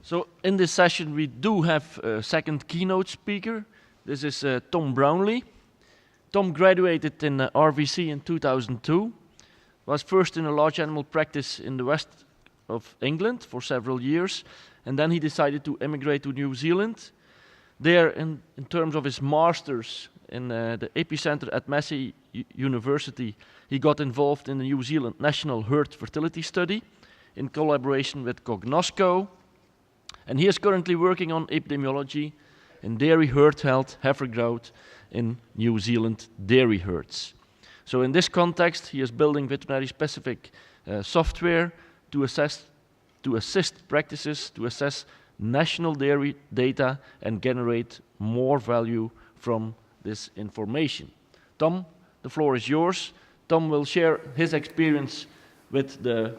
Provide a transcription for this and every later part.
So in this session we do have a second keynote speaker. This is Tom Brownlie. Tom graduated in RVC in 2002, was first in a large animal practice in the west of England for several years, and then he decided to emigrate to New Zealand. There, in terms of his masters in the epicenter at Massey University, he got involved in the New Zealand National Herd Fertility Study in collaboration with Cognosco, and he is currently working on epidemiology in dairy herd health, heifer growth in New Zealand dairy herds. So in this context, he is building veterinary-specific software to assist practices to assess national dairy data and generate more value from this information. Tom, the floor is yours. Tom will share his experience with the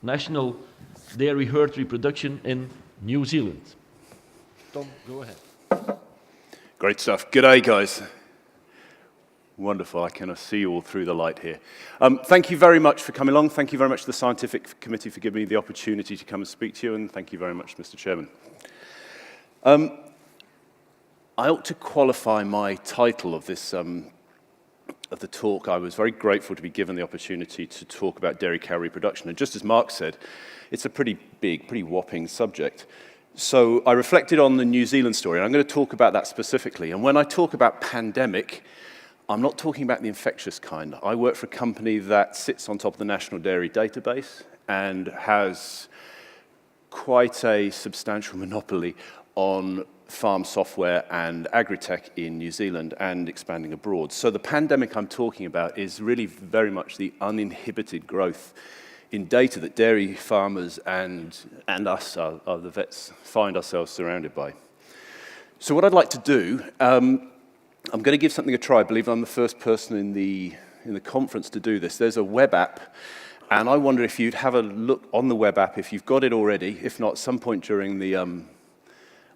National Dairy Herd Reproduction in New Zealand. Tom, go ahead. Great stuff. G'day, guys. Wonderful. I can see you all through the light here. Thank you very much for coming along. Thank you very much to the Scientific Committee for giving me the opportunity to come and speak to you, and thank you very much, Mr. Chairman. I ought to qualify my title of this of the talk. I was very grateful to be given the opportunity to talk about dairy cow reproduction, and just as Mark said, it's a pretty big, pretty whopping subject. So I reflected on the New Zealand story, and I'm going to talk about that specifically. And when I talk about pandemic, I'm not talking about the infectious kind. I work for a company that sits on top of the National Dairy Database and has quite a substantial monopoly on farm software and agri-tech in New Zealand and expanding abroad. So the pandemic I'm talking about is really very much the uninhibited growth in data that dairy farmers and us, the vets, find ourselves surrounded by. So what I'd like to do, I'm going to give something a try. I believe I'm the first person in the conference to do this. There's a web app, and I wonder if you'd have a look on the web app, if you've got it already, if not, some point during the,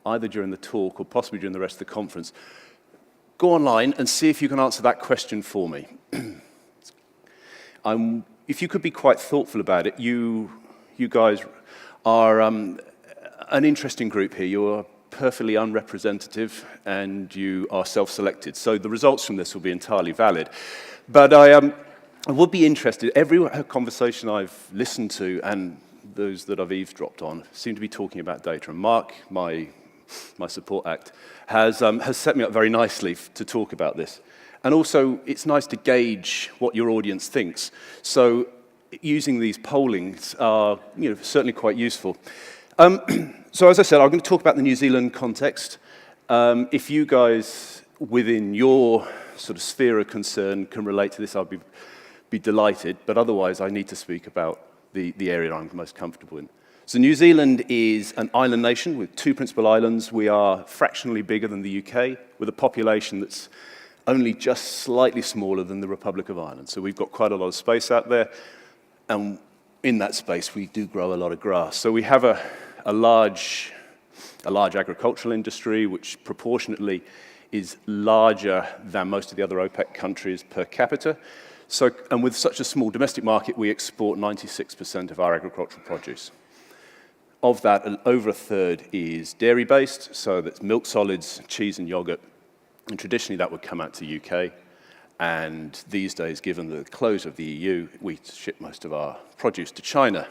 either during the talk or possibly during the rest of the conference, go online and see if you can answer that question for me. If you could be quite thoughtful about it, you guys are an interesting group here. You're perfectly unrepresentative, and you are self-selected. So the results from this will be entirely valid. But I would be interested, every conversation I've listened to and those that I've eavesdropped on seem to be talking about data. And Mark, my support act, has set me up very nicely to talk about this. And also, it's nice to gauge what your audience thinks. So using these pollings are certainly quite useful. So as I said, I'm going to talk about the New Zealand context. If you guys, within your sort of sphere of concern, can relate to this, I'll be delighted. But otherwise, I need to speak about the area I'm most comfortable in. So New Zealand is an island nation with 2 principal islands. We are fractionally bigger than the UK, with a population that's only just slightly smaller than the Republic of Ireland. So we've got quite a lot of space out there. And in that space, we do grow a lot of grass. So we have a large agricultural industry, which proportionately is larger than most of the other OPEC countries per capita. So, and with such a small domestic market, we export 96% of our agricultural produce. Of that, over a third is dairy-based, so that's milk solids, cheese and yogurt. And traditionally, that would come out to the UK. And these days, given the close of the EU, we ship most of our produce to China.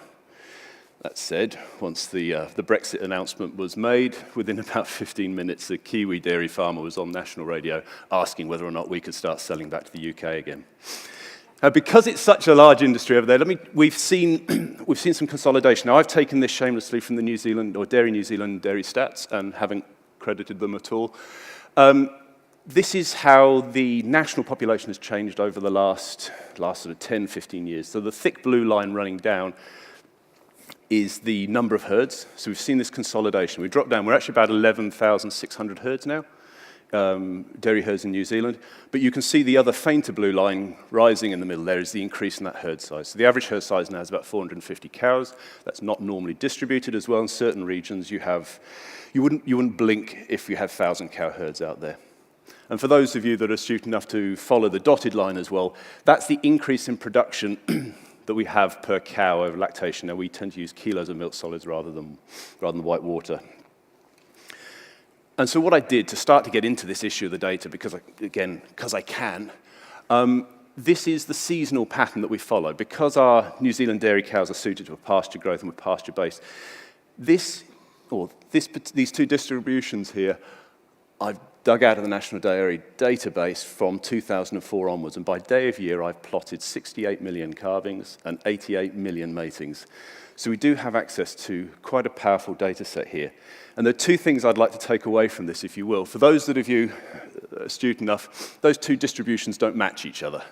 That said, once the Brexit announcement was made, within about 15 minutes, a Kiwi dairy farmer was on national radio asking whether or not we could start selling back to the UK again. Because it's such a large industry over there, we've seen some consolidation. Now, I've taken this shamelessly from the New Zealand, or Dairy New Zealand dairy stats, and haven't credited them at all. This is how the national population has changed over the last sort of 10, 15 years. So the thick blue line running down is the number of herds. So we've seen this consolidation. We dropped down. We're actually about 11,600 herds now, dairy herds in New Zealand. But you can see the other fainter blue line rising in the middle there is the increase in that herd size. So the average herd size now is about 450 cows. That's not normally distributed as well. In certain regions, you wouldn't blink if you had 1,000 cow herds out there. And for those of you that are astute enough to follow the dotted line as well, that's the increase in production that we have per cow over lactation. Now, we tend to use kilos of milk solids rather than white water. And so what I did to start to get into this issue of the data, because I can, this is the seasonal pattern that we follow. Because our New Zealand dairy cows are suited to a pasture growth and we're pasture-based, these two distributions here, I've dug out of the National Dairy Database from 2004 onwards, and by day of year, I've plotted 68 million calvings and 88 million matings. So we do have access to quite a powerful data set here. And there are two things I'd like to take away from this, if you will. For those of you astute enough, those two distributions don't match each other.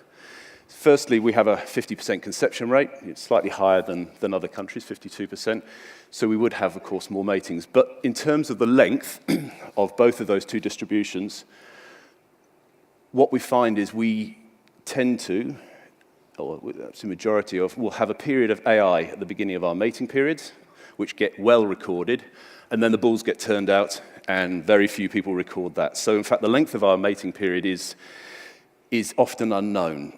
Firstly, we have a 50% conception rate. It's slightly higher than other countries, 52%. So we would have, of course, more matings. But in terms of the length of both of those two distributions, what we find is we tend to, or that's the majority of, we'll have a period of AI at the beginning of our mating periods, which get well recorded, and then the bulls get turned out, and very few people record that. So in fact, the length of our mating period is often unknown.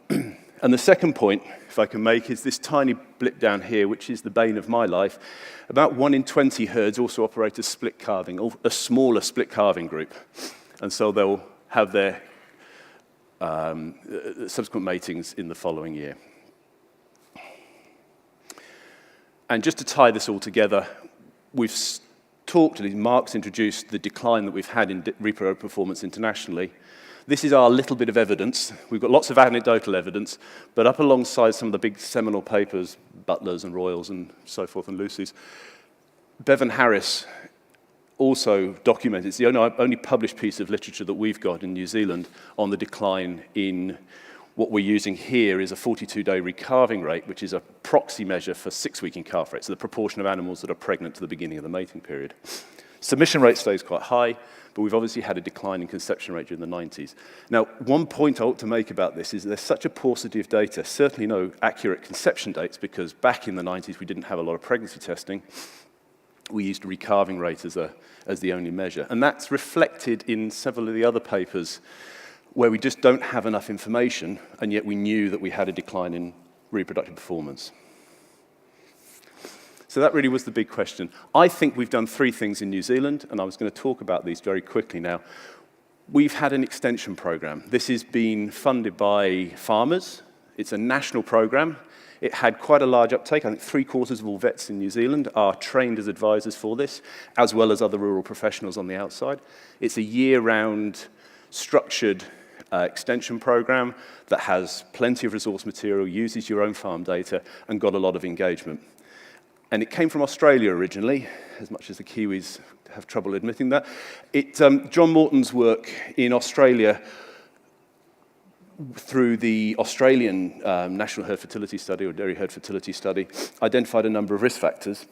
And the second point, if I can make, is this tiny blip down here, which is the bane of my life. About 1 in 20 herds also operate as split calving, or a smaller split calving group. And so they'll have their subsequent matings in the following year. And just to tie this all together, we've talked, at least Mark's introduced the decline that we've had in reproductive performance internationally. This is our little bit of evidence. We've got lots of anecdotal evidence, but up alongside some of the big seminal papers, Butler's and Royals and so forth and Lucy's, Bevan Harris also documented, it's the only published piece of literature that we've got in New Zealand on the decline in what we're using here is a 42-day recalving rate, which is a proxy measure for 6-week calf rate, so the proportion of animals that are pregnant to the beginning of the mating period. Submission rate stays quite high, but we've obviously had a decline in conception rate during the 90s. Now, one point I ought to make about this is there's such a paucity of data, certainly no accurate conception dates, because back in the 90s we didn't have a lot of pregnancy testing. We used a recalving rate as the only measure. And that's reflected in several of the other papers where we just don't have enough information, and yet we knew that we had a decline in reproductive performance. So that really was the big question. I think we've done 3 things in New Zealand, and I was going to talk about these very quickly now. We've had an extension program. This has been funded by farmers. It's a national program. It had quite a large uptake. I think 3/4 of all vets in New Zealand are trained as advisors for this, as well as other rural professionals on the outside. It's a year-round structured extension program that has plenty of resource material, uses your own farm data, and got a lot of engagement. And it came from Australia originally, as much as the Kiwis have trouble admitting that. John Morton's work in Australia through the Australian National Herd Fertility Study, or Dairy Herd Fertility Study, identified a number of risk factors.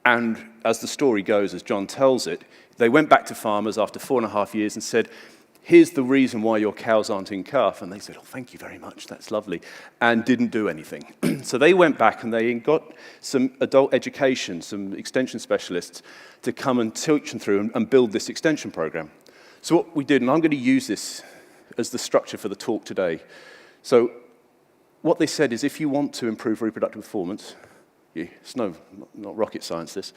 And as the story goes, as John tells it, they went back to farmers after 4.5 years and said, here's the reason why your cows aren't in calf. And they said, oh, thank you very much, that's lovely, and didn't do anything. So they went back and they got some adult education, some extension specialists to come and teach them through and build this extension program. So what we did, and I'm going to use this as the structure for the talk today. So what they said is if you want to improve reproductive performance, it's not rocket science this,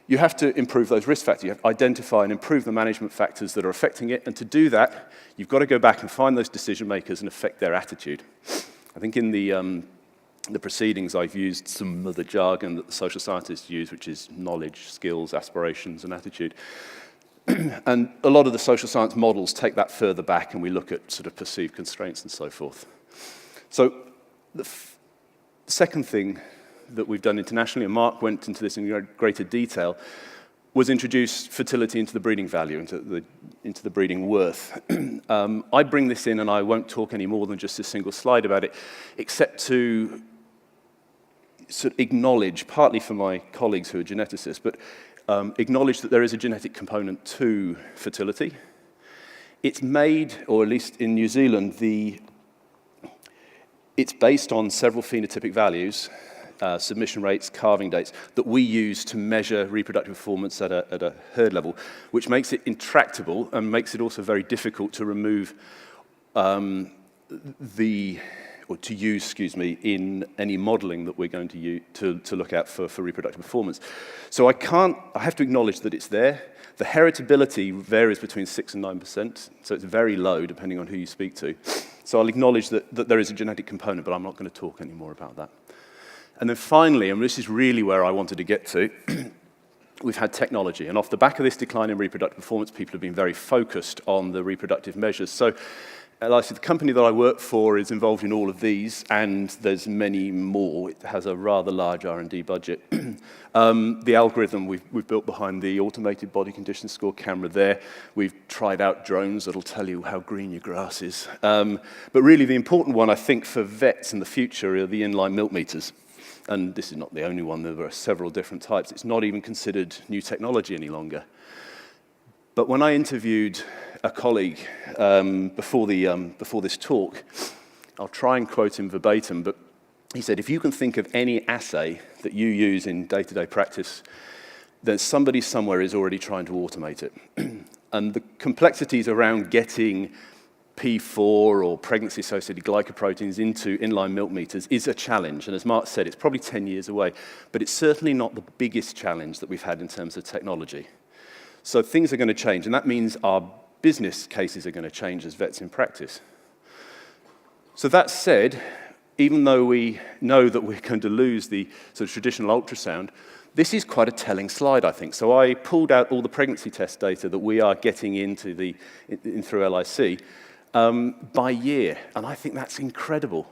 you have to improve those risk factors. You have to identify and improve the management factors that are affecting it. And to do that, you've got to go back and find those decision makers and affect their attitude. I think in the proceedings, I've used some of the jargon that the social scientists use, which is knowledge, skills, aspirations, and attitude. And a lot of the social science models take that further back, and we look at sort of perceived constraints and so forth. So the second thing that we've done internationally, and Mark went into this in greater detail, was introduce fertility into the breeding value, into the breeding worth. I bring this in, and I won't talk any more than just a single slide about it, except to sort of acknowledge, partly for my colleagues who are geneticists, but acknowledge that there is a genetic component to fertility. It's made, or at least in New Zealand, it's based on several phenotypic values, submission rates, calving dates, that we use to measure reproductive performance at a herd level, which makes it intractable and makes it also very difficult to remove or to use, excuse me, in any modelling that we're going to use to look at for reproductive performance. So I have to acknowledge that it's there. The heritability varies between 6 and 9%, so it's very low depending on who you speak to. So I'll acknowledge that there is a genetic component, but I'm not going to talk any more about that. And then finally, and this is really where I wanted to get to, we've had technology. And off the back of this decline in reproductive performance, people have been very focused on the reproductive measures. So like I said, the company that I work for is involved in all of these, and there's many more. It has a rather large R&D budget. The algorithm we've built behind the automated body condition score camera there. We've tried out drones that'll tell you how green your grass is. But really the important one, I think, for vets in the future are the inline milk meters. And this is not the only one. There are several different types. It's not even considered new technology any longer. But when I interviewed a colleague before this talk, I'll try and quote him verbatim, but he said, if you can think of any assay that you use in day-to-day practice, then somebody somewhere is already trying to automate it. And the complexities around getting P4 or pregnancy-associated glycoproteins into inline milk meters is a challenge. And as Mark said, it's probably 10 years away, but it's certainly not the biggest challenge that we've had in terms of technology. So things are going to change, and that means our business cases are going to change as vets in practice. So that said, even though we know that we're going to lose the sort of traditional ultrasound, this is quite a telling slide, I think. So I pulled out all the pregnancy test data that we are getting into through LIC by year, and I think that's incredible.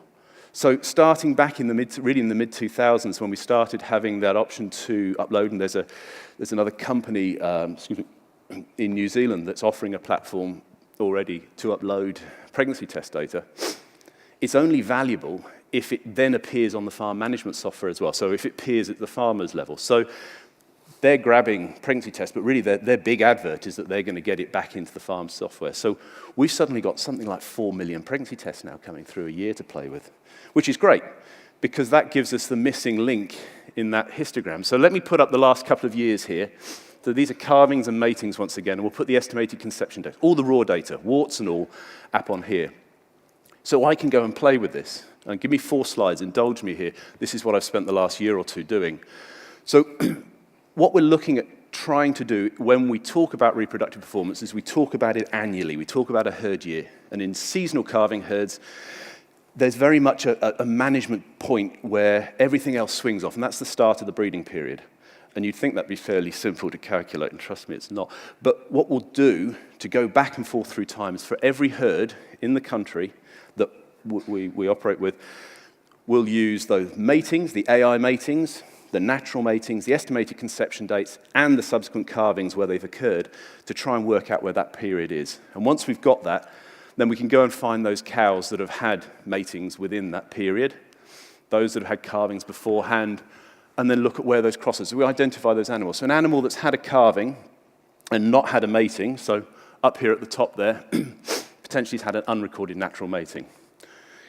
So starting back in the mid-2000s, when we started having that option to upload, and there's another company in New Zealand that's offering a platform already to upload pregnancy test data. It's only valuable if it then appears on the farm management software as well, so if it appears at the farmer's level. So they're grabbing pregnancy tests, but really their big advert is that they're going to get it back into the farm software. So we've suddenly got something like 4 million pregnancy tests now coming through a year to play with, which is great, because that gives us the missing link in that histogram. So let me put up the last couple of years here. So these are calvings and matings once again, and we'll put the estimated conception data, all the raw data, warts and all, up on here. So I can go and play with this. And give me 4 slides, indulge me here. This is what I've spent the last year or two doing. So what we're looking at trying to do when we talk about reproductive performance is we talk about it annually. We talk about a herd year. And in seasonal calving herds, there's very much a management point where everything else swings off, and that's the start of the breeding period. And you'd think that'd be fairly simple to calculate, and trust me, it's not. But what we'll do to go back and forth through time is for every herd in the country that we operate with, we'll use those matings, the AI matings, the natural matings, the estimated conception dates, and the subsequent calvings where they've occurred to try and work out where that period is. And once we've got that, then we can go and find those cows that have had matings within that period, those that have had calvings beforehand, and then look at where those crosses. So we identify those animals. So an animal that's had a calving and not had a mating, so up here at the top there, potentially has had an unrecorded natural mating.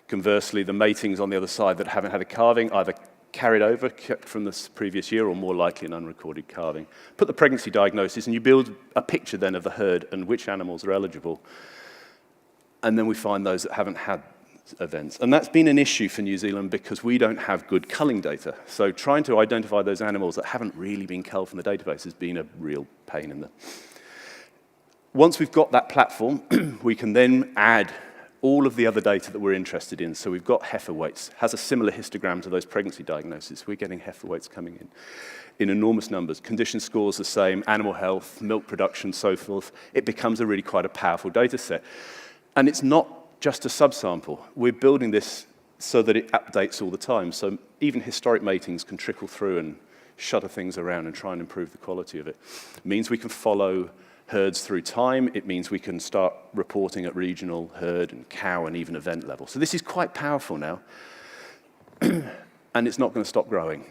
Conversely, the matings on the other side that haven't had a calving, either carried over, kept from the previous year, or more likely an unrecorded calving. Put the pregnancy diagnosis, and you build a picture then of the herd and which animals are eligible. And then we find those that haven't had events. And that's been an issue for New Zealand because we don't have good culling data. So trying to identify those animals that haven't really been culled from the database has been a real pain in the... Once we've got that platform, we can then add all of the other data that we're interested in. So we've got heifer weights, has a similar histogram to those pregnancy diagnoses. We're getting heifer weights coming in enormous numbers. Condition scores the same, animal health, milk production, so forth. It becomes really quite a powerful data set. And it's not just a subsample. We're building this so that it updates all the time. So even historic matings can trickle through and shutter things around and try and improve the quality of it. It means we can follow herds through time. It means we can start reporting at regional, herd, and cow, and even event level. So this is quite powerful now, and it's not going to stop growing.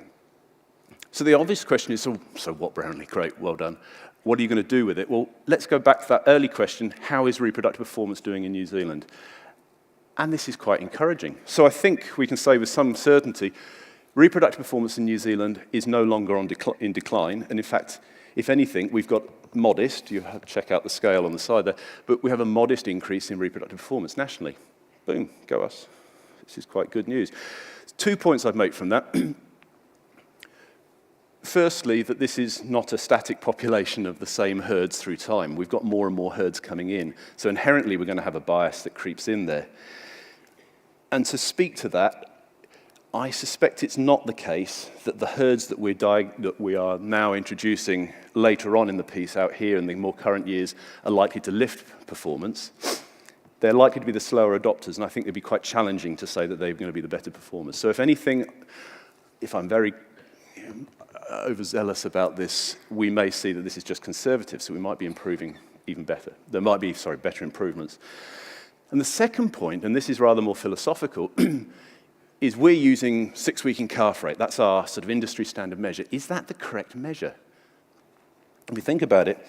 So the obvious question is, so what, Brownlie? Great, well done. What are you going to do with it? Well, let's go back to that early question, how is reproductive performance doing in New Zealand? And this is quite encouraging. So I think we can say with some certainty, reproductive performance in New Zealand is no longer in decline, and in fact, if anything, we've got modest, you have to check out the scale on the side there, but we have a modest increase in reproductive performance nationally. Boom, go us. This is quite good news. 2 points I'd make from that. Firstly, that this is not a static population of the same herds through time. We've got more and more herds coming in. So inherently, we're going to have a bias that creeps in there. And to speak to that, I suspect it's not the case that the herds that we are now introducing later on in the piece out here in the more current years are likely to lift performance. They're likely to be the slower adopters, and I think it'd be quite challenging to say that they're going to be the better performers. So if anything, if I'm very overzealous about this, we may see that this is just conservative, so we might be improving even better. There might be, better improvements. And the second point, and this is rather more philosophical, is we're using 6-week in calf rate. That's our sort of industry standard measure. Is that the correct measure? If you think about it,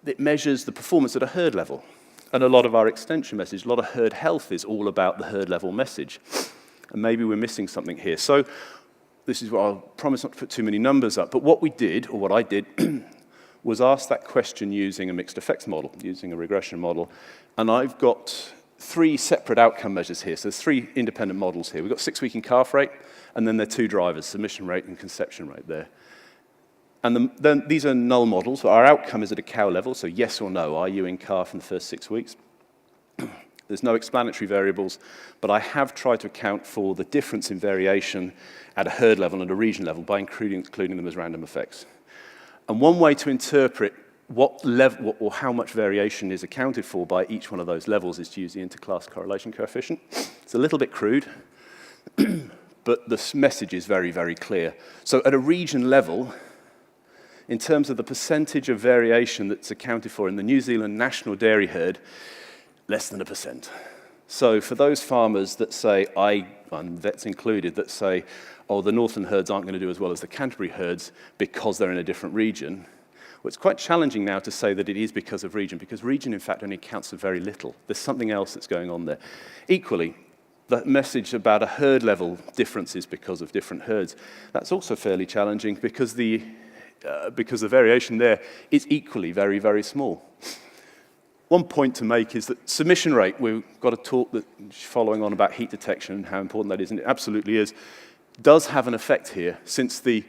it measures the performance at a herd level. And a lot of our extension message, a lot of herd health is all about the herd level message. And maybe we're missing something here. So this is what I'll promise not to put too many numbers up, but what we did, or what I did, was ask that question using a mixed effects model, using a regression model. And I've got 3 separate outcome measures here. So there's 3 independent models here. We've got 6-week in calf rate, and then there are 2 drivers, submission rate and conception rate there. And then these are null models. So our outcome is at a cow level, so yes or no, are you in calf in the first 6 weeks? There's no explanatory variables, but I have tried to account for the difference in variation at a herd level and a region level by including them as random effects. And one way to interpret what level or how much variation is accounted for by each one of those levels is to use the interclass correlation coefficient. It's a little bit crude, but the message is very, very clear. So at a region level, in terms of the percentage of variation that's accounted for in the New Zealand national dairy herd, less than 1%. So for those farmers that say, and vets included, that say, oh, the northern herds aren't going to do as well as the Canterbury herds because they're in a different region, well, it's quite challenging now to say that it is because of region, because region, in fact, only accounts for very little. There's something else that's going on there. Equally, the message about a herd level differences because of different herds, that's also fairly challenging because the variation there is equally very, very small. One point to make is that submission rate, we've got a talk that following on about heat detection and how important that is, and it absolutely is, does have an effect here, since the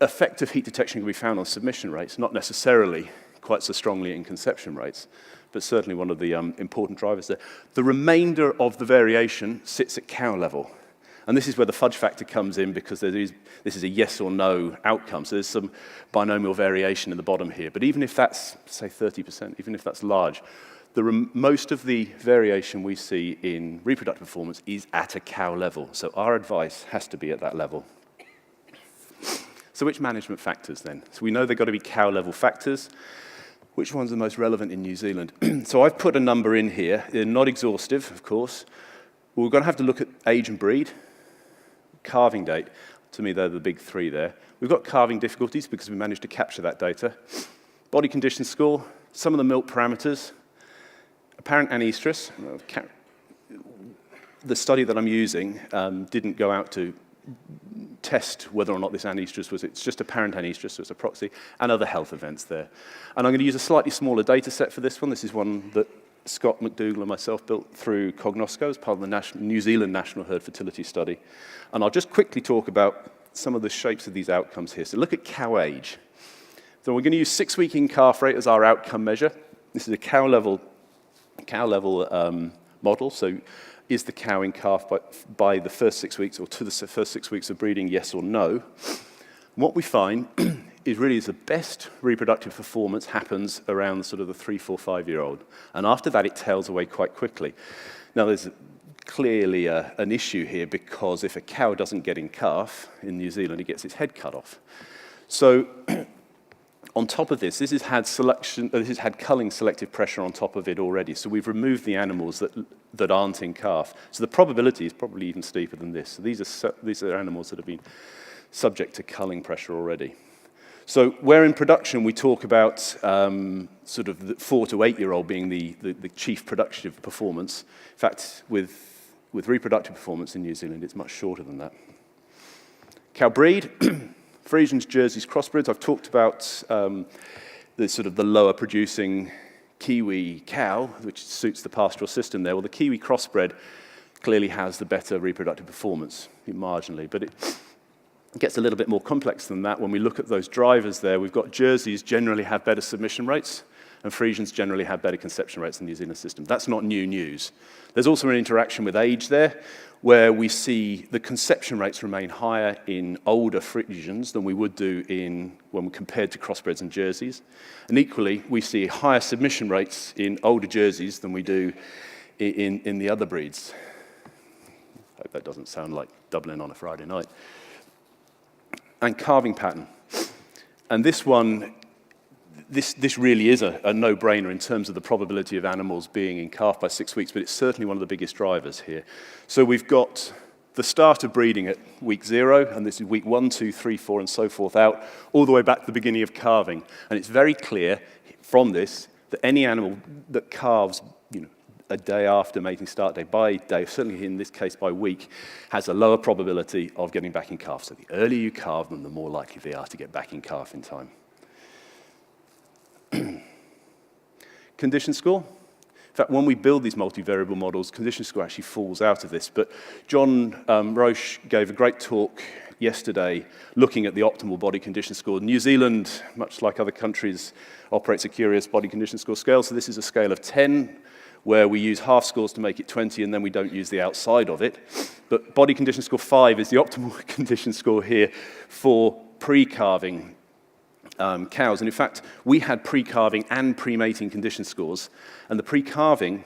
effect of heat detection can be found on submission rates, not necessarily quite so strongly in conception rates, but certainly one of the important drivers there. The remainder of the variation sits at cow level. And this is where the fudge factor comes in, because this is a yes or no outcome. So there's some binomial variation in the bottom here. But even if that's, say, 30%, even if that's large, most of the variation we see in reproductive performance is at a cow level. So our advice has to be at that level. So which management factors then? So we know they've got to be cow level factors. Which one's the most relevant in New Zealand? So I've put a number in here. They're not exhaustive, of course. We're going to have to look at age and breed. Calving date, to me, they're the big 3 there. We've got calving difficulties because we managed to capture that data. Body condition score, some of the milk parameters, apparent anestrus. The study that I'm using didn't go out to test whether or not this anestrus it's just apparent anestrus, so it's a proxy, and other health events there. And I'm going to use a slightly smaller data set for this one. This is one that Scott McDougall and myself built through Cognosco as part of the New Zealand National Herd Fertility Study. And I'll just quickly talk about some of the shapes of these outcomes here. So look at cow age. So we're going to use 6-week in calf rate as our outcome measure. This is a cow level model. So is the cow in calf by the first 6 weeks, or to the first 6 weeks of breeding, yes or no? And what we find is the best reproductive performance happens around sort of the 3, 4, 5-year-old. And after that, it tails away quite quickly. Now, there's clearly an issue here, because if a cow doesn't get in calf in New Zealand, it gets its head cut off. So on top of this has had culling selective pressure on top of it already. So we've removed the animals that aren't in calf. So the probability is probably even steeper than this. So these are animals that have been subject to culling pressure already. So where in production we talk about sort of the 4 to 8-year-old being the chief productive performance, in fact, with reproductive performance in New Zealand, it's much shorter than that. Cow breed, Friesians, Jerseys, crossbreds. I've talked about the lower producing Kiwi cow, which suits the pastoral system there. Well, the Kiwi crossbred clearly has the better reproductive performance, marginally. But it gets a little bit more complex than that. When we look at those drivers there, we've got Jerseys generally have better submission rates, and Friesians generally have better conception rates in the New Zealand system. That's not new news. There's also an interaction with age there, where we see the conception rates remain higher in older Friesians than we would do when we compared to crossbreds and Jerseys. And equally, we see higher submission rates in older Jerseys than we do in the other breeds. I hope that doesn't sound like Dublin on a Friday night. And calving pattern. And this one, this really is a no-brainer in terms of the probability of animals being in calf by 6 weeks, but it's certainly one of the biggest drivers here. So we've got the start of breeding at week 0, and this is week 1, 2, 3, 4, and so forth out, all the way back to the beginning of calving. And it's very clear from this that any animal that calves, a day after mating start day, by day, certainly in this case by week, has a lower probability of getting back in calf. So the earlier you calve them, the more likely they are to get back in calf in time. Condition score. In fact, when we build these multivariable models, condition score actually falls out of this. But John Roche gave a great talk yesterday looking at the optimal body condition score. New Zealand, much like other countries, operates a curious body condition score scale. So this is a scale of 10, where we use half scores to make it 20, and then we don't use the outside of it. But body condition score 5 is the optimal condition score here for pre-calving cows. And in fact, we had pre-calving and pre-mating condition scores, and the pre-calving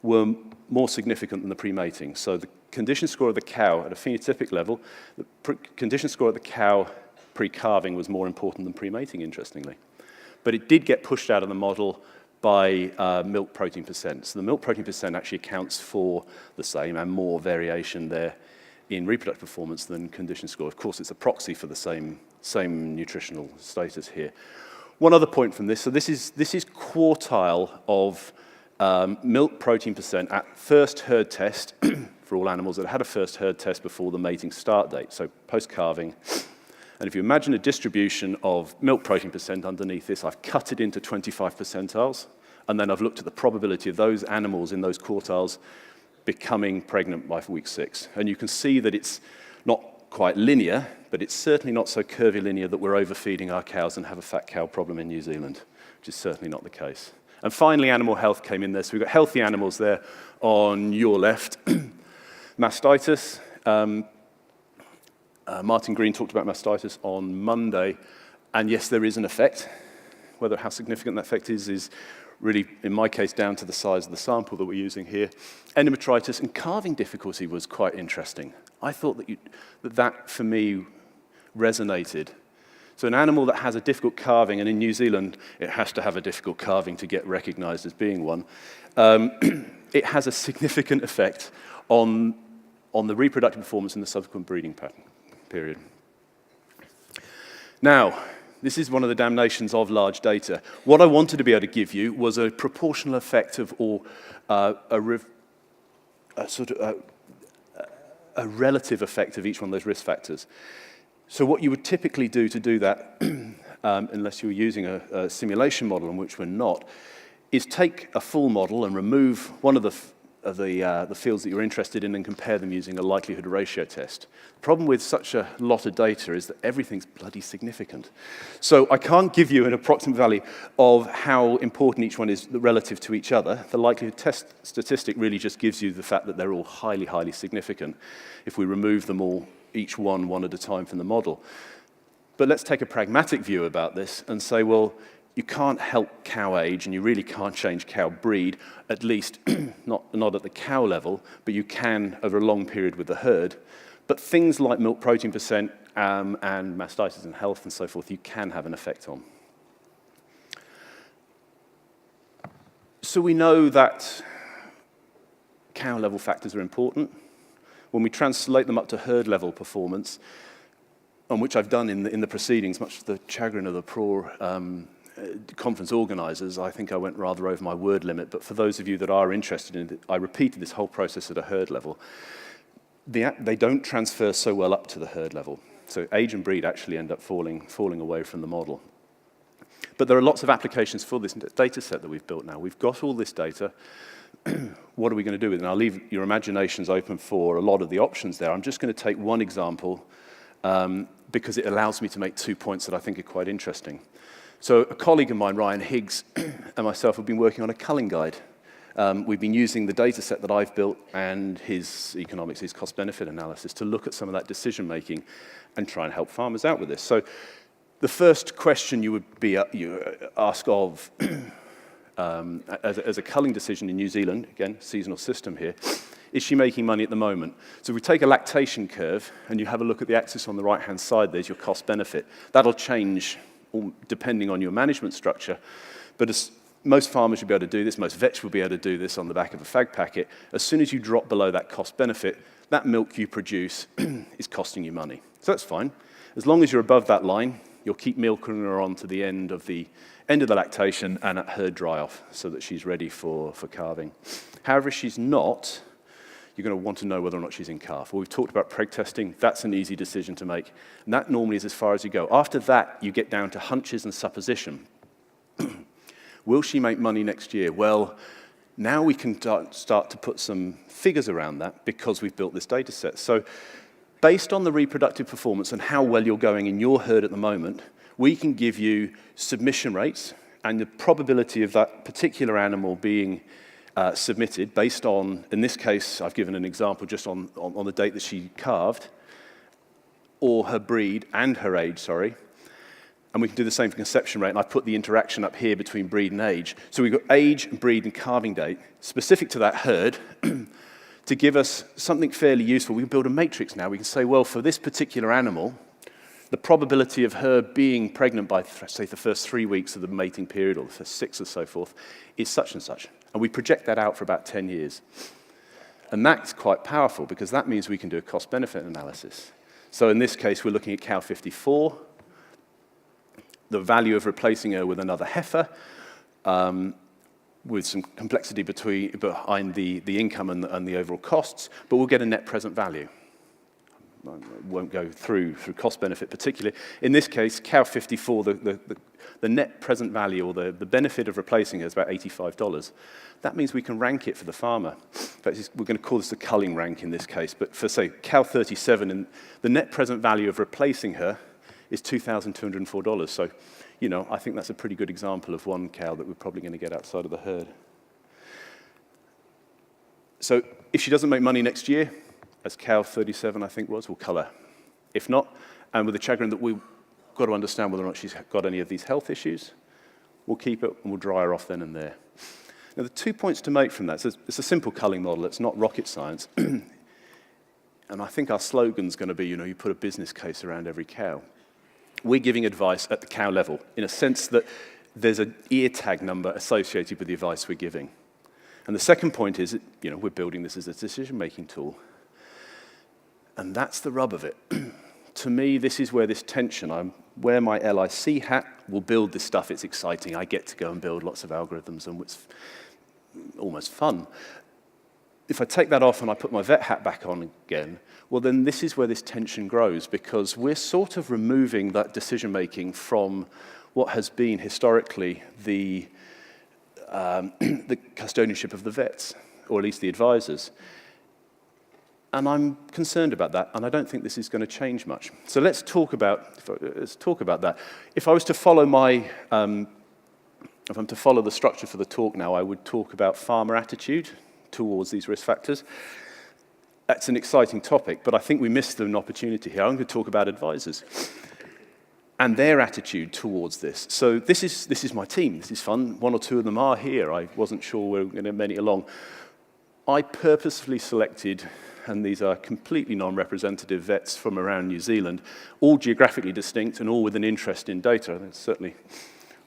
were more significant than the pre-mating. So the condition score of the cow at a phenotypic level, the condition score of the cow pre-calving was more important than pre-mating, interestingly. But it did get pushed out of the model by milk protein percent. So the milk protein percent actually accounts for the same and more variation there in reproductive performance than condition score. Of course, it's a proxy for the same nutritional status here. One other point from this, so this is quartile of milk protein percent at first herd test for all animals that had a first herd test before the mating start date, so post-calving. And if you imagine a distribution of milk protein percent underneath this, I've cut it into 25 percentiles, and then I've looked at the probability of those animals in those quartiles becoming pregnant by week 6. And you can see that it's not quite linear, but it's certainly not so curvilinear that we're overfeeding our cows and have a fat cow problem in New Zealand, which is certainly not the case. And finally, animal health came in there. So we've got healthy animals there on your left. Mastitis. Martin Green talked about mastitis on Monday, and yes, there is an effect. How significant that effect is really, in my case, down to the size of the sample that we're using here. Endometritis and calving difficulty was quite interesting. I thought that for me resonated. So an animal that has a difficult calving, and in New Zealand, it has to have a difficult calving to get recognized as being one, it has a significant effect on the reproductive performance in the subsequent breeding pattern period. Now, this is one of the damnations of large data. What I wanted to be able to give you was a proportional effect of, or a relative effect of each one of those risk factors. So what you would typically do to do that, unless you were using a simulation model, in which we're not, is take a full model and remove one of the fields that you're interested in and compare them using a likelihood ratio test. The problem with such a lot of data is that everything's bloody significant. So I can't give you an approximate value of how important each one is relative to each other. The likelihood test statistic really just gives you the fact that they're all highly, highly significant if we remove them all, each one at a time from the model. But let's take a pragmatic view about this and say, well, you can't help cow age, and you really can't change cow breed, at least not at the cow level, but you can over a long period with the herd. But things like milk protein percent and mastitis and health and so forth, you can have an effect on. So we know that cow level factors are important. When we translate them up to herd level performance, on which I've done in the proceedings, much to the chagrin of the poor conference organisers, I think I went rather over my word limit, but for those of you that are interested in it, I repeated this whole process at a herd level. They don't transfer so well up to the herd level. So age and breed actually end up falling away from the model. But there are lots of applications for this data set that we've built now. We've got all this data. what are we going to do with it? And I'll leave your imaginations open for a lot of the options there. I'm just going to take one example because it allows me to make 2 points that I think are quite interesting. So a colleague of mine, Ryan Higgs, and myself have been working on a culling guide. We've been using the data set that I've built and his economics, his cost-benefit analysis to look at some of that decision-making and try and help farmers out with this. So the first question you would be ask of as a culling decision in New Zealand, again, seasonal system here, is she making money at the moment? So if we take a lactation curve and you have a look at the axis on the right-hand side, there's your cost-benefit. That'll change depending on your management structure. But as most farmers will be able to do this, most vets will be able to do this on the back of a fag packet. As soon as you drop below that cost-benefit, that milk you produce is costing you money. So that's fine. As long as you're above that line, you'll keep milking her on to the end of the lactation and at her dry off so that she's ready for calving. However, if she's not, you're going to want to know whether or not she's in calf. Well, we've talked about preg testing. That's an easy decision to make. And that normally is as far as you go. After that, you get down to hunches and supposition. Will she make money next year? Well, now we can start to put some figures around that because we've built this data set. So based on the reproductive performance and how well you're going in your herd at the moment, we can give you submission rates and the probability of that particular animal being submitted based on, in this case, I've given an example just on the date that she calved, or her breed and her age, sorry. And we can do the same for conception rate, and I've put the interaction up here between breed and age. So we've got age, breed, and calving date, specific to that herd, to give us something fairly useful. We can build a matrix now. We can say, well, for this particular animal, the probability of her being pregnant by, say, the first 3 weeks of the mating period, or the first 6 or so forth, is such and such. And we project that out for about 10 years. And that's quite powerful, because that means we can do a cost-benefit analysis. So in this case, we're looking at cow 54, the value of replacing her with another heifer, with some complexity behind the income and the overall costs, but we'll get a net present value. I won't go through cost benefit particularly. In this case, cow 54, the net present value or the benefit of replacing her is about $85. That means we can rank it for the farmer. In fact, we're going to call this the culling rank in this case, but for, say, cow 37, and the net present value of replacing her is $2,204. So, you know, I think that's a pretty good example of one cow that we're probably going to get outside of the herd. So if she doesn't make money next year, as cow 37, I think we'll cull her. If not, and with the chagrin that we've got to understand whether or not she's got any of these health issues, we'll keep it and we'll dry her off then and there. Now, the 2 points to make from that, so it's a simple culling model, it's not rocket science. And I think our slogan's going to be, you know, you put a business case around every cow. We're giving advice at the cow level, in a sense that there's an ear tag number associated with the advice we're giving. And the second point is, you know, we're building this as a decision-making tool. And that's the rub of it. To me, this is where this tension, I wear my LIC hat, we'll build this stuff, it's exciting, I get to go and build lots of algorithms, and it's almost fun. If I take that off and I put my vet hat back on again, well, then this is where this tension grows, because we're sort of removing that decision-making from what has been historically the custodianship of the vets, or at least the advisors. And I'm concerned about that, and I don't think this is going to change much. So let's talk about that. If I was to follow if I'm to follow the structure for the talk now, I would talk about farmer attitude towards these risk factors. That's an exciting topic, but I think we missed an opportunity here. I'm going to talk about advisors and their attitude towards this. So this is my team. This is fun. One or two of them are here. I wasn't sure we were going to have many along. I purposefully selected, and these are completely non-representative vets from around New Zealand, all geographically distinct and all with an interest in data. There's certainly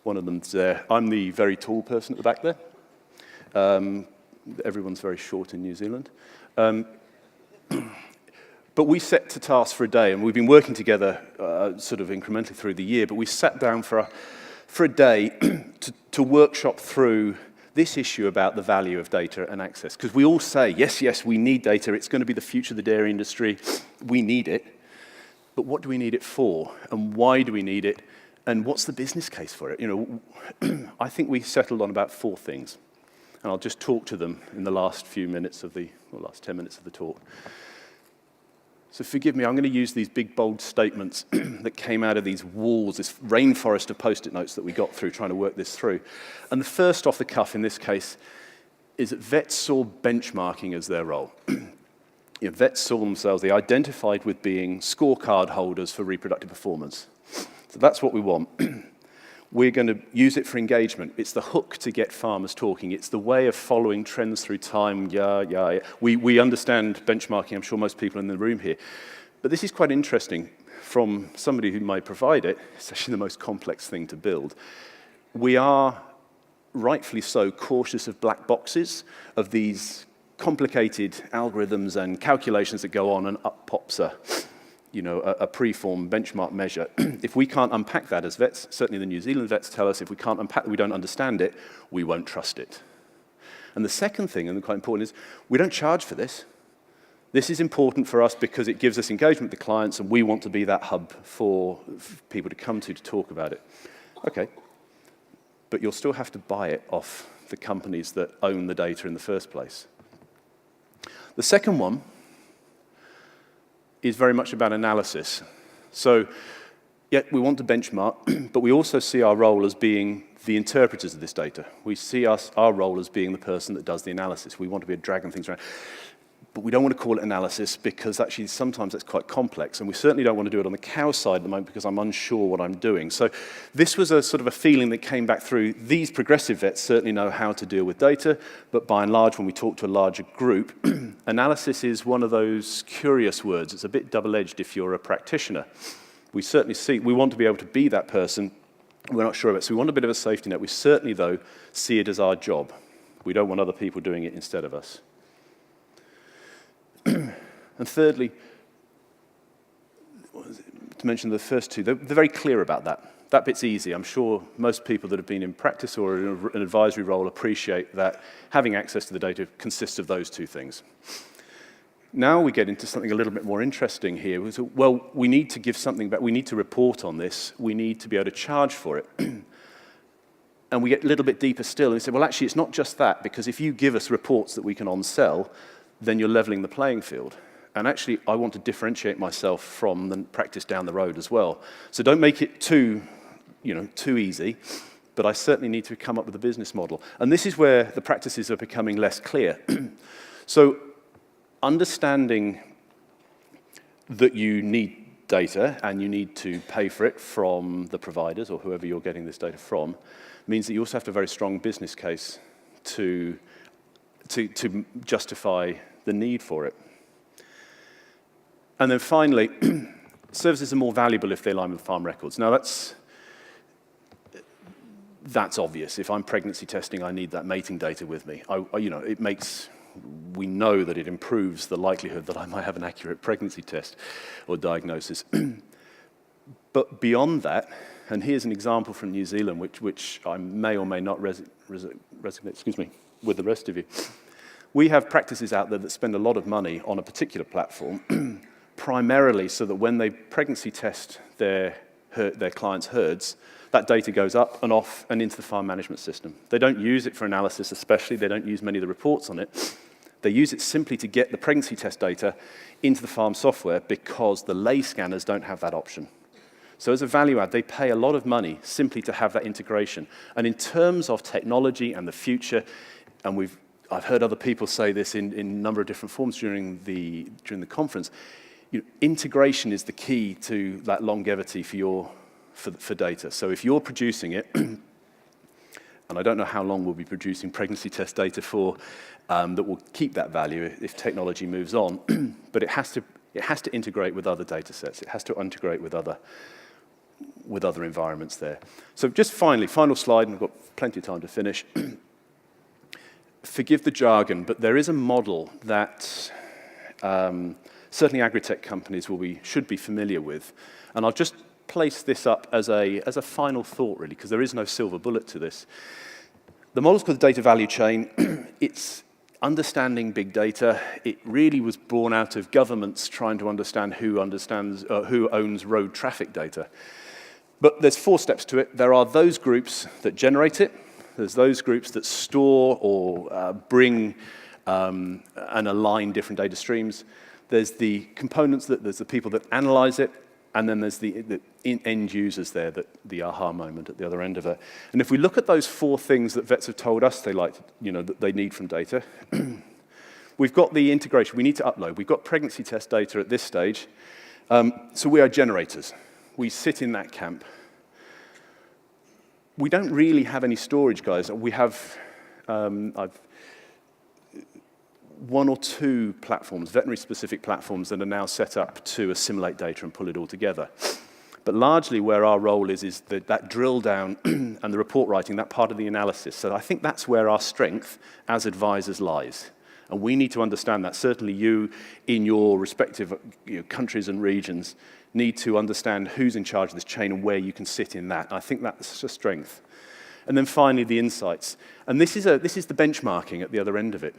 one of them's there. I'm the very tall person at the back there. Everyone's very short in New Zealand. But we set to task for a day, and we've been working together sort of incrementally through the year, but we sat down for a day to workshop through this issue about the value of data and access. Because we all say, yes, we need data. It's going to be the future of the dairy industry. We need it. But what do we need it for? And why do we need it? And what's the business case for it? You know, I think we settled on about 4 things. And I'll just talk to them in the last few minutes of the, or last 10 minutes of the talk. So forgive me, I'm going to use these big, bold statements that came out of these walls, this rainforest of Post-it notes that we got through trying to work this through. And the first off the cuff in this case is that vets saw benchmarking as their role. Vets saw themselves, they identified with being scorecard holders for reproductive performance. So that's what we want. We're going to use it for engagement. It's the hook to get farmers talking. It's the way of following trends through time. Yeah. We understand benchmarking, I'm sure most people in the room here. But this is quite interesting from somebody who might provide it. It's actually the most complex thing to build. We are, rightfully so, cautious of black boxes, of these complicated algorithms and calculations that go on, and up pops a preformed benchmark measure. If we can't unpack that as vets, certainly the New Zealand vets tell us, if we can't unpack it, we don't understand it, we won't trust it. And the second thing, and quite important, is we don't charge for this. This is important for us because it gives us engagement with the clients, and we want to be that hub for people to come to talk about it. Okay, but you'll still have to buy it off the companies that own the data in the first place. The second one is very much about analysis. So, yeah, we want to benchmark, but we also see our role as being the interpreters of this data. We see our role as being the person that does the analysis. We want to be dragging things around. But we don't want to call it analysis because actually sometimes it's quite complex, and we certainly don't want to do it on the cow side at the moment because I'm unsure what I'm doing. So this was a sort of a feeling that came back through. These progressive vets certainly know how to deal with data, but by and large, when we talk to a larger group, analysis is one of those curious words. It's a bit double-edged if you're a practitioner. We certainly see, we want to be able to be that person. We're not sure of it, so we want a bit of a safety net. We certainly, though, see it as our job. We don't want other people doing it instead of us. And thirdly, to mention the first two, they're very clear about that. That bit's easy. I'm sure most people that have been in practice or in an advisory role appreciate that having access to the data consists of those two things. Now we get into something a little bit more interesting here. Well, we need to give something back. We need to report on this. We need to be able to charge for it. And we get a little bit deeper still. And we say, well, actually, it's not just that, because if you give us reports that we can on-sell, then you're leveling the playing field. And actually, I want to differentiate myself from the practice down the road as well. So don't make it too easy, but I certainly need to come up with a business model. And this is where the practices are becoming less clear. So understanding that you need data and you need to pay for it from the providers or whoever you're getting this data from means that you also have to have a very strong business case to justify the need for it. And then finally, services are more valuable if they align with farm records. Now that's obvious. If I'm pregnancy testing, I need that mating data with me. We know that it improves the likelihood that I might have an accurate pregnancy test or diagnosis. But beyond that, and here's an example from New Zealand, which I may or may not resonate, with the rest of you. We have practices out there that spend a lot of money on a particular platform, primarily so that when they pregnancy test their clients' herds, that data goes up and off and into the farm management system. They don't use it for analysis especially, they don't use many of the reports on it. They use it simply to get the pregnancy test data into the farm software because the lay scanners don't have that option. So as a value add, they pay a lot of money simply to have that integration. And in terms of technology and the future, and I've heard other people say this in a number of different forms during the conference, integration is the key to that longevity for data. So if you're producing it, and I don't know how long we'll be producing pregnancy test data for that will keep that value if technology moves on, but it has to integrate with other data sets. It has to integrate with other environments there. So just finally, final slide, and I've got plenty of time to finish. Forgive the jargon, but there is a model that certainly agri-tech companies should be familiar with. And I'll just place this up as a final thought, really, because there is no silver bullet to this. The model's called the data value chain. It's understanding big data. It really was born out of governments trying to understand who owns road traffic data. But there's 4 steps to it. There are those groups that generate it. There's those groups that store or bring and align different data streams. There's the components, there's the people that analyze it, and then there's the end users there, the aha moment at the other end of it. And if we look at those 4 things that vets have told us they like, that they need from data, we've got the integration. We need to upload. We've got pregnancy test data at this stage. So we are generators. We sit in that camp. We don't really have any storage, guys. We have 1 or 2 platforms, veterinary-specific platforms, that are now set up to assimilate data and pull it all together. But largely where our role is that drill down and the report writing, that part of the analysis. So I think that's where our strength as advisors lies. And we need to understand that. Certainly you, in your respective countries and regions, need to understand who's in charge of this chain and where you can sit in that. And I think that's a strength. And then finally, the insights. And this is the benchmarking at the other end of it.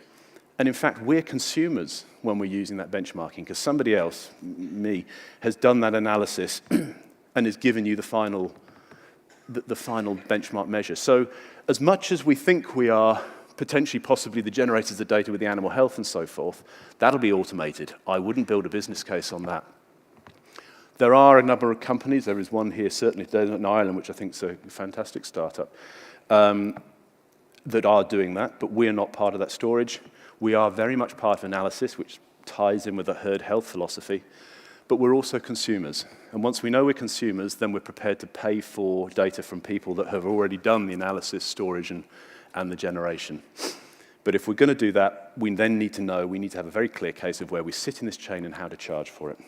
And in fact, we're consumers when we're using that benchmarking, because somebody else, me, has done that analysis and has given you the final benchmark measure. So as much as we think we are potentially possibly the generators of data with the animal health and so forth, that'll be automated. I wouldn't build a business case on that. There are a number of companies, there is one here certainly in Ireland, which I think is a fantastic startup, that are doing that, but we're not part of that storage. We are very much part of analysis, which ties in with the herd health philosophy, but we're also consumers. And once we know we're consumers, then we're prepared to pay for data from people that have already done the analysis, storage, and the generation. But if we're going to do that, we then need to have a very clear case of where we sit in this chain and how to charge for it.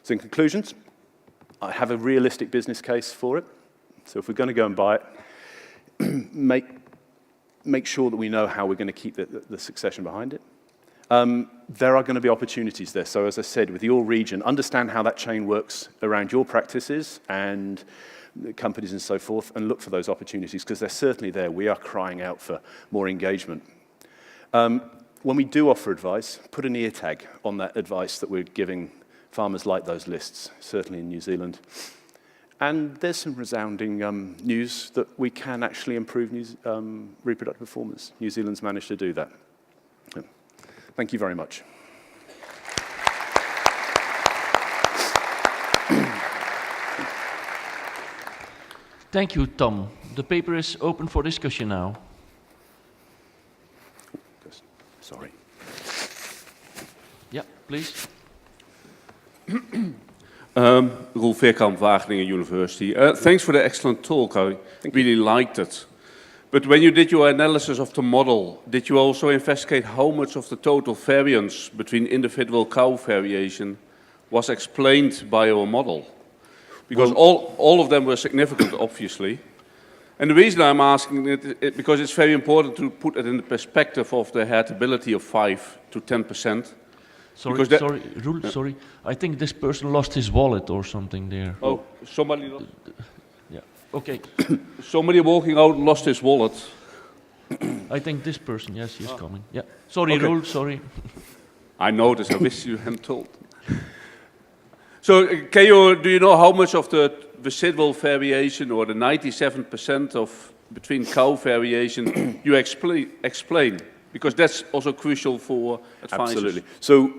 So in conclusions, I have a realistic business case for it. So if we're going to go and buy it, make sure that we know how we're going to keep the succession behind it. There are going to be opportunities there. So as I said, with your region, understand how that chain works around your practices and the companies and so forth, and look for those opportunities, because they're certainly there. We are crying out for more engagement. When we do offer advice, put an ear tag on that advice that we're giving. Farmers like those lists, certainly in New Zealand. And there's some resounding news that we can actually improve reproductive performance. New Zealand's managed to do that. Thank you very much. Thank you, Tom. The paper is open for discussion now. Sorry. Yeah, please. Roel Veerkamp, Wageningen University. Thanks for the excellent talk. I really liked it. But when you did your analysis of the model, did you also investigate how much of the total variance between individual cow variation was explained by our model? Because all of them were significant, obviously. And the reason I'm asking it because it's very important to put it in the perspective of the heritability of 5 to 10%. Sorry. I think this person lost his wallet or something there. Oh, somebody lost. Yeah. Okay. Somebody walking out lost his wallet. I think this person. Yes, he's coming. Yeah. Sorry, okay. Roel. Sorry. I noticed. I wish you hadn't told. So, do you know how much of the residual variation, or the 97% of between cow variation, you explain? Because that's also crucial for advisors. Absolutely. So,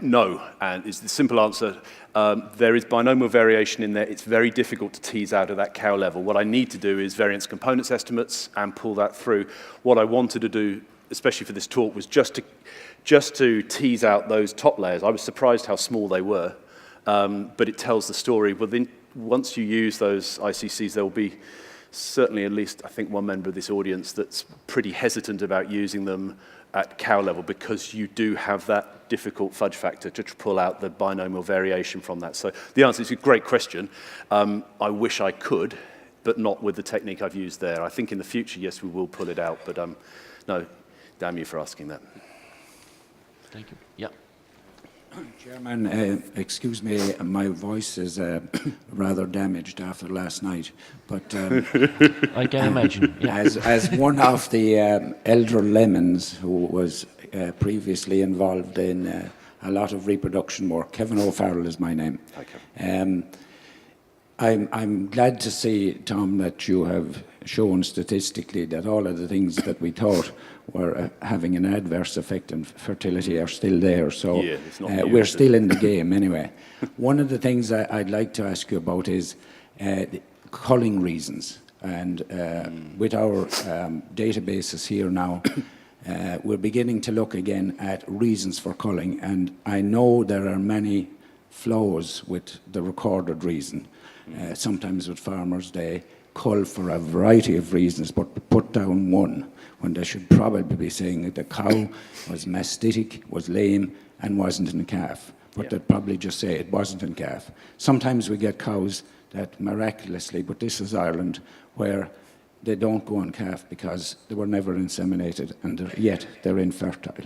no, and it's the simple answer. There is binomial variation in there. It's very difficult to tease out at that cow level. What I need to do is variance components estimates and pull that through. What I wanted to do, especially for this talk, was just to tease out those top layers. I was surprised how small they were, but it tells the story. But then once you use those ICCs, there will be certainly at least, I think, one member of this audience that's pretty hesitant about using them at cow level, because you do have that difficult fudge factor to pull out the binomial variation from that. So the answer is a great question. I wish I could, but not with the technique I've used there. I think in the future, yes, we will pull it out, but no, damn you for asking that. Thank you. Yeah. Chairman, excuse me, my voice is rather damaged after last night, but I can imagine. Yeah. As one of the elder lemons who was previously involved in a lot of reproduction work, Kevin O'Farrell is my name. Okay. I'm glad to see, Tom, that you have shown statistically that all of the things that we thought were having an adverse effect on fertility are still there. So Yeah, it's not new, we're is it? still in the game anyway. One of the things I'd like to ask you about is the culling reasons. And with our databases here now, we're beginning to look again at reasons for culling. And I know there are many flaws with the recorded reason. Sometimes with farmers, they cull for a variety of reasons, but put down one, when they should probably be saying that the cow was mastitic, was lame, and wasn't in calf. But they'd probably just say it wasn't in calf. Sometimes we get cows that miraculously, but this is Ireland, where they don't go on calf because they were never inseminated, and yet they're infertile.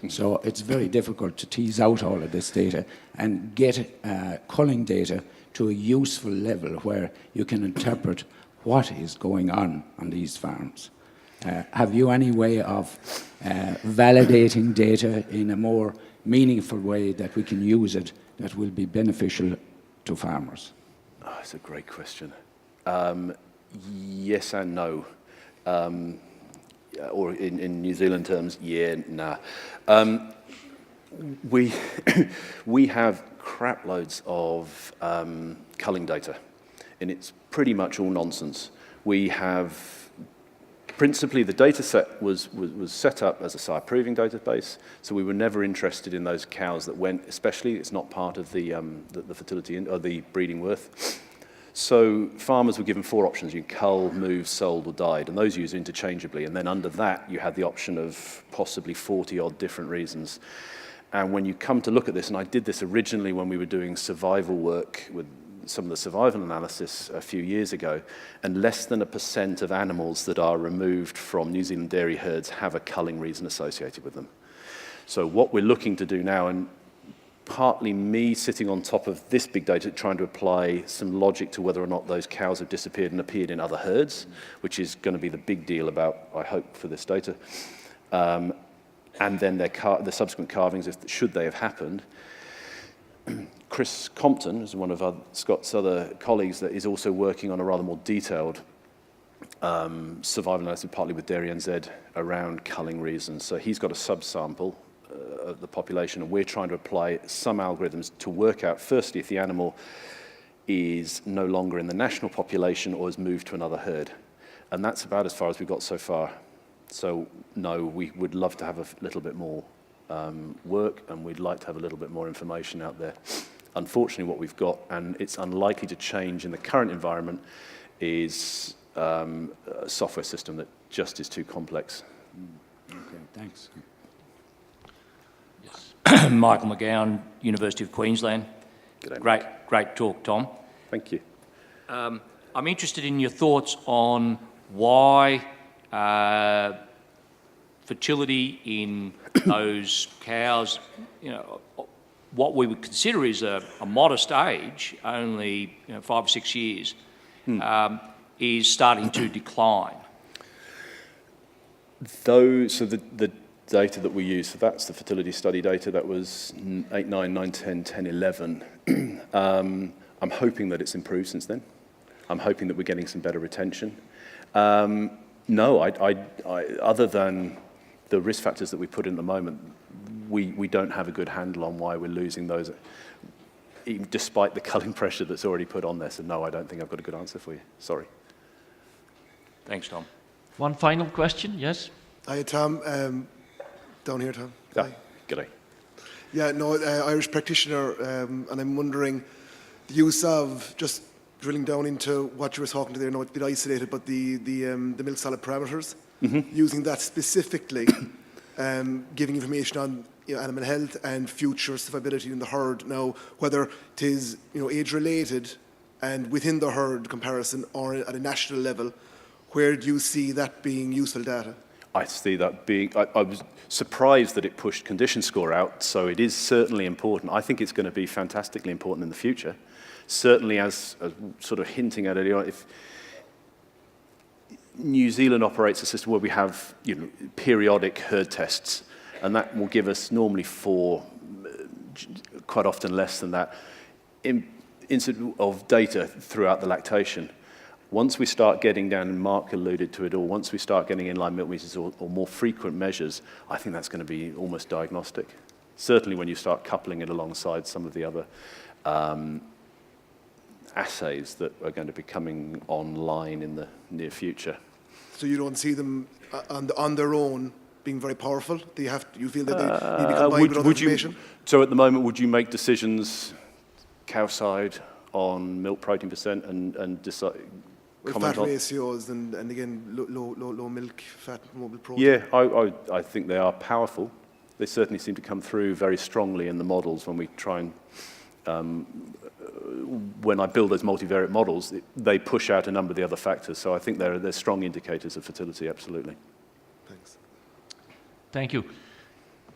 So it's very difficult to tease out all of this data and get culling data to a useful level where you can interpret what is going on these farms. Have you any way of validating data in a more meaningful way that we can use it that will be beneficial to farmers? Oh, that's a great question. Yes and no. Or in New Zealand terms, yeah, nah. We have crap loads of culling data, and it's pretty much all nonsense. We have principally the data set was set up as a sire proving database, so we were never interested in those cows that went, especially it's not part of the fertility or the breeding worth. So farmers were given 4 options: you can cull, move, sold, or died, and those used interchangeably. And then under that, you had the option of possibly 40-odd different reasons. And when you come to look at this, and I did this originally when we were doing survival work with some of the survival analysis a few years ago, and less than 1% of animals that are removed from New Zealand dairy herds have a culling reason associated with them. So what we're looking to do now, and partly me sitting on top of this big data, trying to apply some logic to whether or not those cows have disappeared and appeared in other herds, which is going to be the big deal about, I hope, for this data. And then the subsequent calvings, should they have happened. Chris Compton is one of Scott's other colleagues that is also working on a rather more detailed survival analysis, partly with Dairy NZ, around culling reasons. So he's got a subsample of the population, and we're trying to apply some algorithms to work out, firstly, if the animal is no longer in the national population or has moved to another herd. And that's about as far as we've got so far. So no, we would love to have a little bit more work, and we'd like to have a little bit more information out there. Unfortunately, what we've got, and it's unlikely to change in the current environment, is a software system that just is too complex. Okay, thanks. Yes. Michael McGowan, University of Queensland. G'day, Great talk, Tom. Thank you. I'm interested in your thoughts on why fertility in those cows, what we would consider is a modest age, only 5 or 6 years, is starting to decline. So the data that we use, so that's the fertility study data, that was 8, 9, 9, 10, 10, 11. I'm hoping that it's improved since then. I'm hoping that we're getting some better retention. No, I other than the risk factors that we put in at the moment, we don't have a good handle on why we're losing those, even despite the culling pressure that's already put on there. So no, I don't think I've got a good answer for you. Sorry. Thanks, Tom. One final question, yes? Hi, Tom. Down here, Tom. Yeah, Hi. g'day. Yeah, no, Irish practitioner, and I'm wondering the use of, just drilling down into what you were talking to there, I know it's a bit isolated, but the milk solid parameters, using that specifically, giving information on animal health and future survivability in the herd. Now, whether it is age-related and within the herd comparison or at a national level, where do you see that being useful data? I see that being, I was surprised that it pushed condition score out, so it is certainly important. I think it's going to be fantastically important in the future. Certainly, as sort of hinting at earlier, if New Zealand operates a system where we have periodic herd tests, and that will give us normally 4, quite often less than that, incident of data throughout the lactation. Once we start getting down, and Mark alluded to it all, once we start getting inline milk meters or more frequent measures, I think that's going to be almost diagnostic. Certainly when you start coupling it alongside some of the other assays that are going to be coming online in the near future. So you don't see them on their own being very powerful? You feel that they need to be combined with other information? So at the moment, would you make decisions cow side on milk protein percent and decide? With fat ratios and again, low milk fat, mobile protein? Yeah, I think they are powerful. They certainly seem to come through very strongly in the models when we try and, when I build those multivariate models, they push out a number of the other factors. So I think they're strong indicators of fertility, absolutely. Thanks. Thank you.